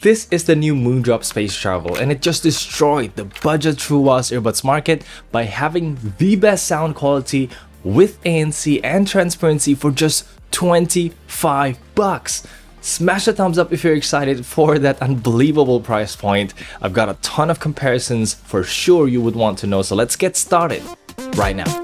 This is the new Moondrop Space Travel, and it just destroyed the budget TWS earbuds market by having the best sound quality with ANC and transparency for just 25 bucks. Smash a thumbs up if you're excited for that unbelievable price point. I've got a ton of comparisons for sure you would want to know, so let's get started right now.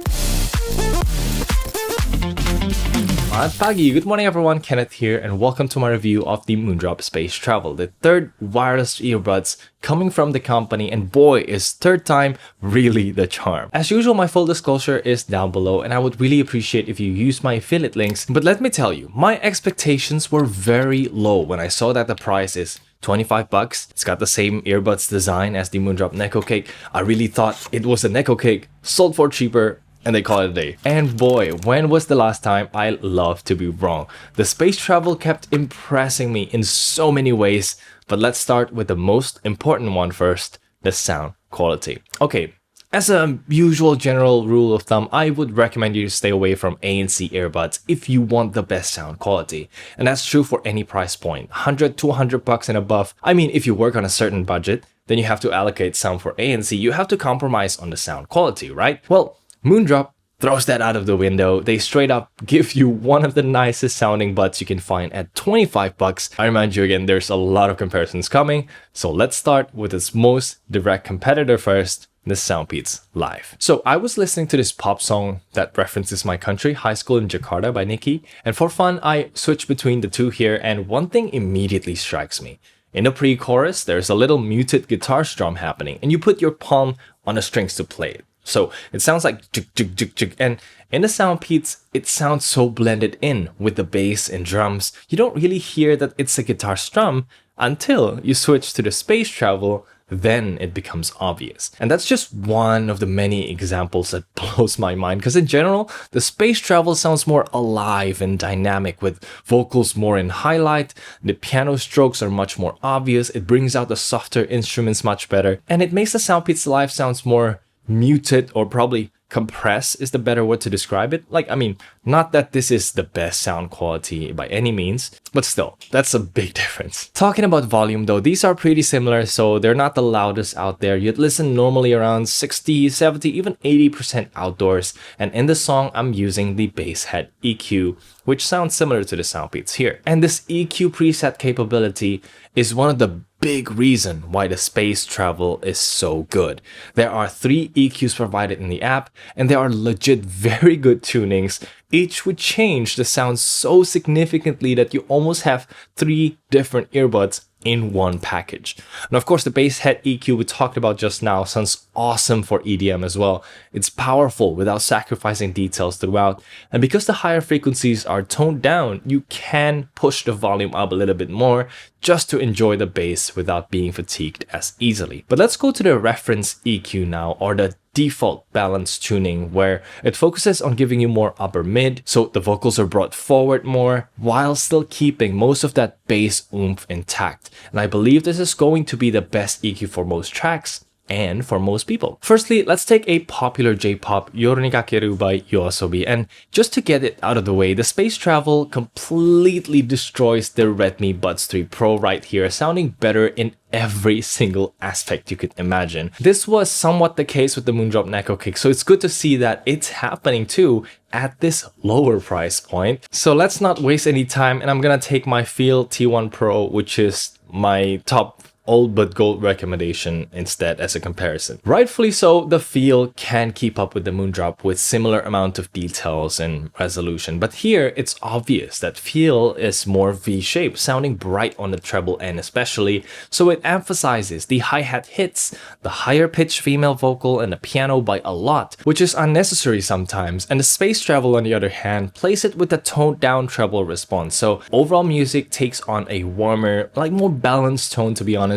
Pagi, good morning everyone, Kenneth here, and welcome to my review of the Moondrop Space Travel, the third wireless earbuds coming from the company, and boy is third time really the charm. As usual, my full disclosure is down below, and I would really appreciate if you use my affiliate links, but let me tell you, my expectations were very low when I saw that the price is 25 bucks. It's got the same earbuds design as the Moondrop Neko Cake. I really thought it was a Neko Cake sold for cheaper, and they call it a day. And boy, when was the last time I love to be wrong? The Space Travel kept impressing me in so many ways, but let's start with the most important one first, the sound quality. Okay, as a usual general rule of thumb, I would recommend you to stay away from ANC earbuds if you want the best sound quality. And that's true for any price point, 100 to 100 bucks and above. I mean, if you work on a certain budget, then you have to allocate sound for ANC. You have to compromise on the sound quality, right? Well, Moondrop throws that out of the window. They straight up give you one of the nicest sounding buds you can find at 25 bucks. I remind you again, there's a lot of comparisons coming. So let's start with its most direct competitor first, the Soundpeats Life. So I was listening to this pop song that references my country, High School in Jakarta by Nicki. And for fun, I switched between the two here, and one thing immediately strikes me. In the pre-chorus, there's a little muted guitar strum happening, and you put your palm on the strings to play it. So it sounds like juk juk juk juk, and in the Soundpeats, it sounds so blended in with the bass and drums. You don't really hear that it's a guitar strum until you switch to the Space Travel, then it becomes obvious. And that's just one of the many examples that blows my mind, because in general, the Space Travel sounds more alive and dynamic with vocals more in highlight, the piano strokes are much more obvious, it brings out the softer instruments much better, and it makes the Soundpeats Live sounds more muted, or probably compressed is the better word to describe it. Like, I mean, not that this is the best sound quality by any means, but still, that's a big difference. Talking about volume though, these are pretty similar, so they're not the loudest out there. You'd listen normally around 60, 70, even 80% outdoors, and in the song, I'm using the bass head EQ, which sounds similar to the Soundpeats here. And this EQ preset capability is one of the big reason why the Space Travel is so good. There are 3 EQs provided in the app, and they are legit very good tunings. Each would change the sound so significantly that you almost have 3 different earbuds in one package. And of course, the bass head EQ we talked about just now sounds awesome for EDM as well. It's powerful without sacrificing details throughout. And because the higher frequencies are toned down, you can push the volume up a little bit more just to enjoy the bass without being fatigued as easily. But let's go to the reference EQ now, or the default balance tuning, where it focuses on giving you more upper mid, so the vocals are brought forward more while still keeping most of that bass oomph intact. And I believe this is going to be the best EQ for most tracks and for most people. Firstly, let's take a popular J-pop, Yoru ni Kakeru by YOASOBI, and just to get it out of the way, the Space Travel completely destroys the Redmi Buds 3 Pro right here, sounding better in every single aspect you could imagine. This was somewhat the case with the Moondrop Neko Cake, so it's good to see that it's happening too at this lower price point. So let's not waste any time, and I'm gonna take my FIIL T1 Pro, which is my top old but gold recommendation instead as a comparison. Rightfully so, the FIIL can keep up with the Moondrop with similar amount of details and resolution, but here it's obvious that FIIL is more V-shaped, sounding bright on the treble end especially, so it emphasizes the hi-hat hits, the higher pitched female vocal, and the piano by a lot, which is unnecessary sometimes, and the Space Travel on the other hand plays it with a toned down treble response, so overall music takes on a warmer, like more balanced tone, to be honest,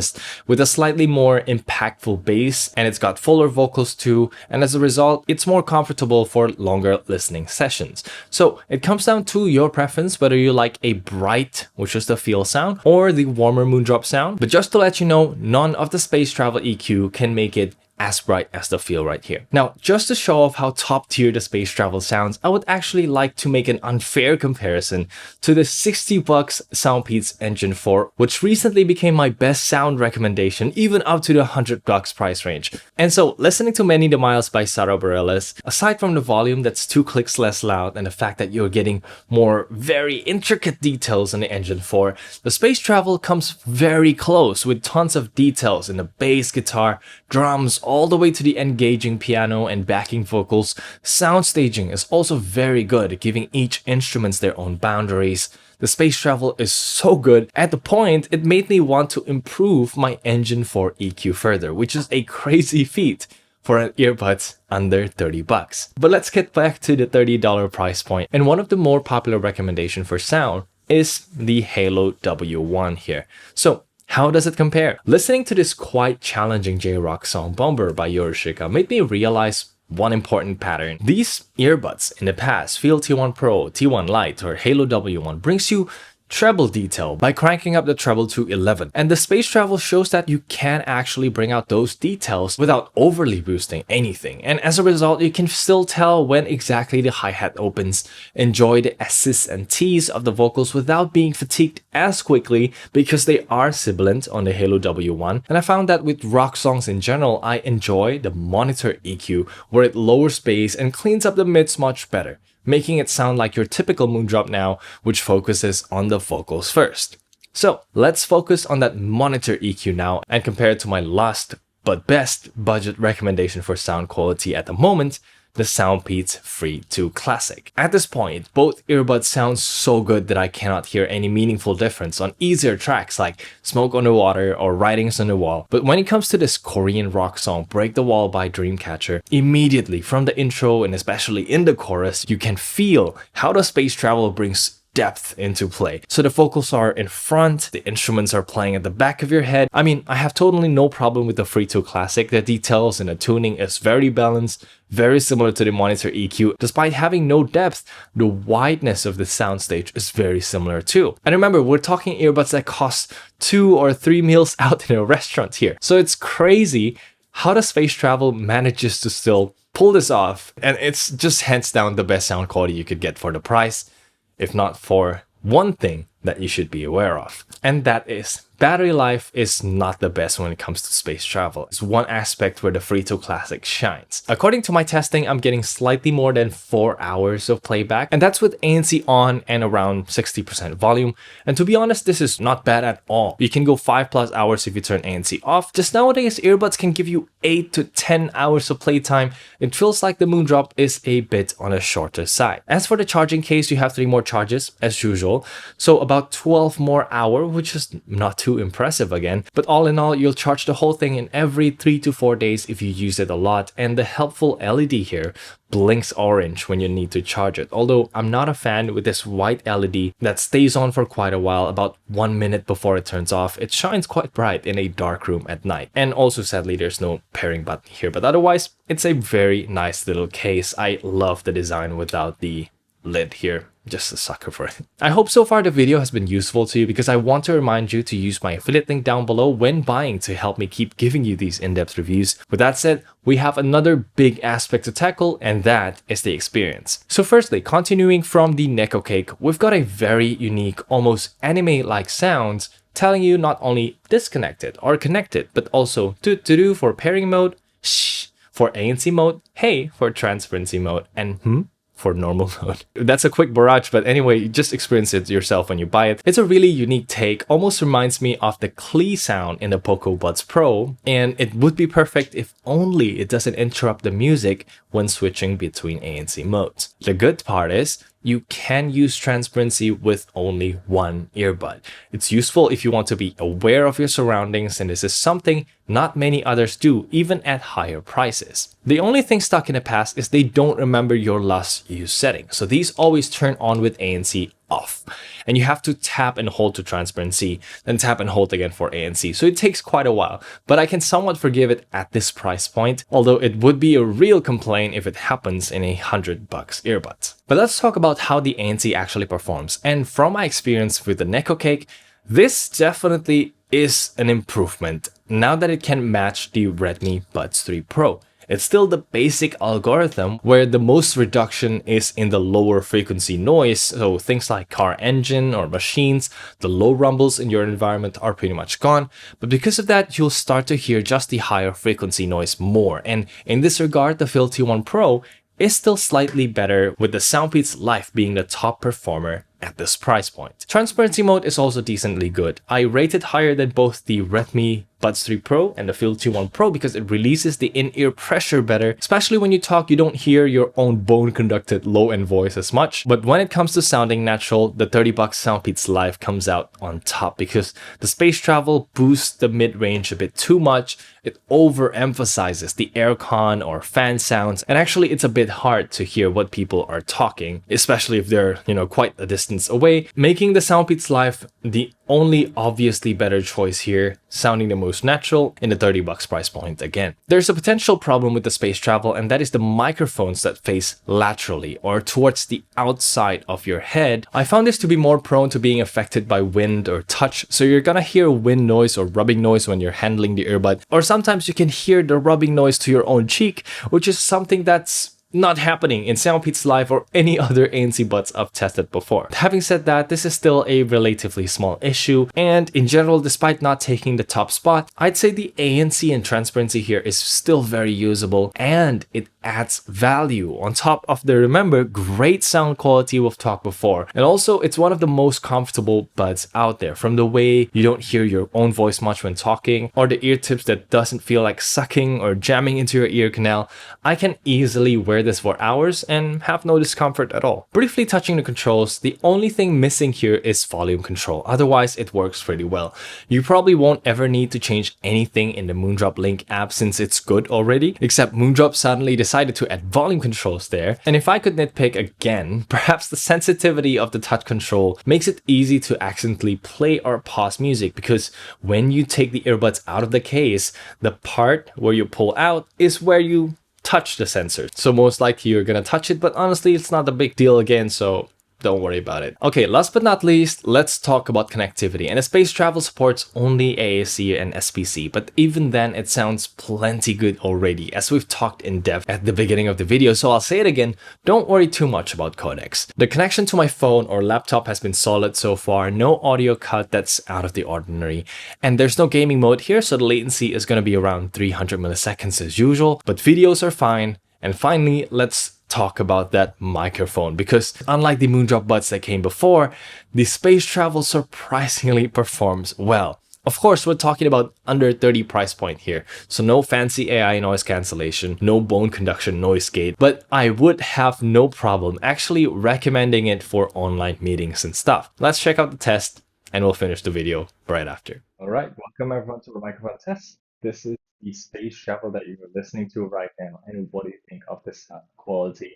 with a slightly more impactful bass, and it's got fuller vocals too, and as a result, it's more comfortable for longer listening sessions. So it comes down to your preference, whether you like a bright, which is the FIIL sound, or the warmer Moondrop sound. But just to let you know, none of the Space Travel EQ can make it as bright as the FIIL right here. Now, just to show off how top tier the Space Travel sounds, I would actually like to make an unfair comparison to the $60 Soundpeats Engine4, which recently became my best sound recommendation, even up to the $100 price range. And so, listening to Many the Miles by Sarah Bareilles, aside from the volume that's 2 clicks less loud and the fact that you're getting more very intricate details in the Engine4, the Space Travel comes very close with tons of details in the bass, guitar, drums, all the way to the engaging piano and backing vocals. Sound staging is also very good at giving each instrument their own boundaries. The Space Travel is so good at the point it made me want to improve my Engine4 EQ further, which is a crazy feat for an earbuds under $30. But let's get back to the $30 price point, and one of the more popular recommendations for sound is the Haylou W1 here. So how does it compare? Listening to this quite challenging J-rock song Bomber by Yorushika made me realize one important pattern. These earbuds in the past, FIIL T1 Pro, T1 Lite, or Haylou W1 brings you treble detail by cranking up the treble to 11. And the Space Travel shows that you can actually bring out those details without overly boosting anything. And as a result, you can still tell when exactly the hi-hat opens, enjoy the S's and T's of the vocals without being fatigued as quickly because they are sibilant on the Haylou W1. And I found that with rock songs in general, I enjoy the monitor EQ where it lowers bass and cleans up the mids much better, making it sound like your typical Moondrop now, which focuses on the vocals first. So let's focus on that monitor EQ now and compare it to my last but best budget recommendation for sound quality at the moment, the Soundpeats Free 2 Classic. At this point, both earbuds sound so good that I cannot hear any meaningful difference on easier tracks like Smoke on the Water or Writings on the Wall. But when it comes to this Korean rock song Break the Wall by Dreamcatcher, immediately from the intro and especially in the chorus, you can feel how the Space Travel brings depth into play. So the vocals are in front, the instruments are playing at the back of your head. I mean, I have totally no problem with the Free 2 Classic. The details and the tuning is very balanced, very similar to the monitor EQ. Despite having no depth, the wideness of the soundstage is very similar too. And remember, we're talking earbuds that cost 2 or 3 meals out in a restaurant here. So it's crazy how the Space Travel manages to still pull this off. And it's just hands down the best sound quality you could get for the price, if not for one thing that you should be aware of. And that is, battery life is not the best when it comes to Space Travel. It's one aspect where the Free 2 Classic shines. According to my testing, I'm getting slightly more than 4 hours of playback, and that's with ANC on and around 60% volume. And to be honest, this is not bad at all. You can go 5+ hours if you turn ANC off. Just nowadays, earbuds can give you 8 to 10 hours of playtime. It feels like the Moondrop is a bit on a shorter side. As for the charging case, you have 3 more charges as usual, so about 12 more hours, which is not too impressive again. But all in all, you'll charge the whole thing in every 3 to 4 days if you use it a lot. And the helpful LED here blinks orange when you need to charge it. Although I'm not a fan with this white LED that stays on for quite a while, about 1 minute before it turns off. It shines quite bright in a dark room at night. And also sadly, there's no pairing button here. But otherwise, it's a very nice little case. I love the design without the lid here. Just a sucker for it. I hope so far the video has been useful to you, because I want to remind you to use my affiliate link down below when buying to help me keep giving you these in-depth reviews. With that said, we have another big aspect to tackle, and that is the experience. So firstly, continuing from the Neko Cake, we've got a very unique, almost anime-like sound telling you not only disconnected or connected, but also do for pairing mode, shh for ANC mode, hey for transparency mode, and for normal mode. That's a quick barrage, but anyway, just experience it yourself when you buy it. It's a really unique take, almost reminds me of the Klee sound in the Poco Buds Pro, and it would be perfect if only it doesn't interrupt the music when switching between ANC modes. The good part is, you can use transparency with only one earbud. It's useful if you want to be aware of your surroundings, and this is something not many others do, even at higher prices. The only thing stuck in the past is they don't remember your last used setting, so these always turn on with ANC off. And you have to tap and hold to transparency, then tap and hold again for ANC. So it takes quite a while, but I can somewhat forgive it at this price point, although it would be a real complaint if it happens in $100 earbuds. But let's talk about how the ANC actually performs. And from my experience with the Neko Cake, this definitely is an improvement now that it can match the Redmi Buds 3 Pro. It's still the basic algorithm where the most reduction is in the lower frequency noise, so things like car engine or machines, the low rumbles in your environment are pretty much gone, but because of that, you'll start to hear just the higher frequency noise more, and in this regard, the FIIL T1 Pro is still slightly better, with the Soundpeats Life being the top performer at this price point. Transparency mode is also decently good. I rate it higher than both the Redmi Buds 3 Pro and the FIIL T1 Pro because it releases the in-ear pressure better, especially when you talk, you don't hear your own bone-conducted low-end voice as much. But when it comes to sounding natural, the $30 Soundpeats Live comes out on top because the Space Travel boosts the mid-range a bit too much. It overemphasizes the aircon or fan sounds, and actually it's a bit hard to hear what people are talking, especially if they're, quite a distance away, making the Soundpeats Live the only obviously better choice here, sounding the most natural in the $30 price point again. There's a potential problem with the Space Travel, and that is the microphones that face laterally or towards the outside of your head. I found this to be more prone to being affected by wind or touch, so you're gonna hear wind noise or rubbing noise when you're handling the earbud, or sometimes you can hear the rubbing noise to your own cheek, which is something that's not happening in Soundpeats Live or any other ANC buds I've tested before. Having said that, this is still a relatively small issue, and in general, despite not taking the top spot, I'd say the ANC and transparency here is still very usable, and it adds value on top of the, remember, great sound quality we've talked before. And also, it's one of the most comfortable buds out there, from the way you don't hear your own voice much when talking, or the ear tips that doesn't feel like sucking or jamming into your ear canal. I can easily wear this for hours and have no discomfort at all. Briefly touching the controls, the only thing missing here is volume control. Otherwise, it works pretty well. You probably won't ever need to change anything in the Moondrop Link app since it's good already, except Moondrop suddenly decided to add volume controls there. And if I could nitpick again, perhaps the sensitivity of the touch control makes it easy to accidentally play or pause music, because when you take the earbuds out of the case, the part where you pull out is where you touch the sensor. So most likely you're gonna touch it, but honestly, it's not a big deal again, so don't worry about it. Okay, last but not least, let's talk about connectivity. And the Space Travel supports only AAC and SPC, but even then, it sounds plenty good already, as we've talked in depth at the beginning of the video, so I'll say it again, don't worry too much about codecs. The connection to my phone or laptop has been solid so far, no audio cut that's out of the ordinary. And there's no gaming mode here, so the latency is gonna be around 300 milliseconds as usual, but videos are fine. And finally, let's talk about that microphone, because unlike the Moondrop buds that came before, the Space Travel surprisingly performs well. Of course, we're talking about under 30 price point here, so no fancy AI noise cancellation, no bone conduction noise gate, but I would have no problem actually recommending it for online meetings and stuff. Let's check out the test and we'll finish the video right after. All right, welcome everyone to the microphone test. This is the Space Travel that you're listening to right now, and what do you think of the sound quality?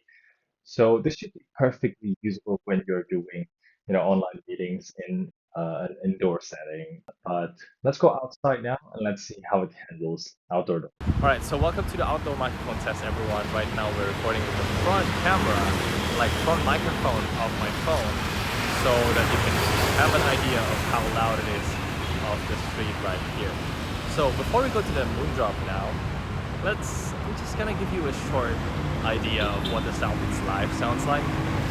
So this should be perfectly usable when you're doing, online meetings in an indoor setting. But let's go outside now and let's see how it handles outdoor. All right, so welcome to the outdoor microphone test, everyone. Right now we're recording with the front camera, like front microphone of my phone, so that you can have an idea of how loud it is off the street right here. So before we go to the Moondrop now, I'm just gonna give you a short idea of what the Soundpeats Live sounds like,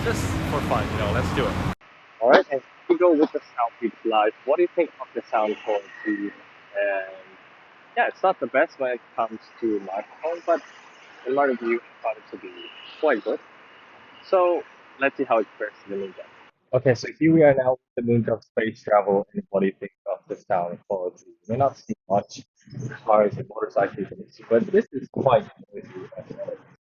just for fun, let's do it. All right, and we go with the Soundpeats Live. What do you think of the sound quality? And yeah, it's not the best when it comes to microphone, but in my review, I thought it to be quite good. So let's see how it fares to the Moondrop. Okay, so here we are now with the Moondrop Space Travel, and what do you think of the sound quality? You may not see much cars and motorcycles, but this is quite noisy.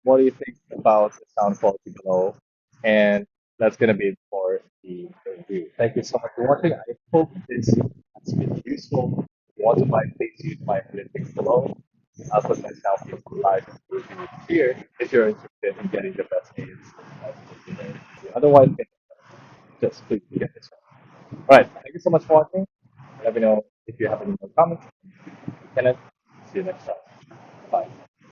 What do you think about the sound quality below? And that's going to be it for the review. Thank you so much for watching. I hope this has been useful. If you want to buy, please use my links below. I'll put my Soundpeats Live review here if you're interested in getting the best games. Otherwise, just please get this one. All right, thank you so much for watching. Let me know if you have any more comments. Kenneth, see you next time.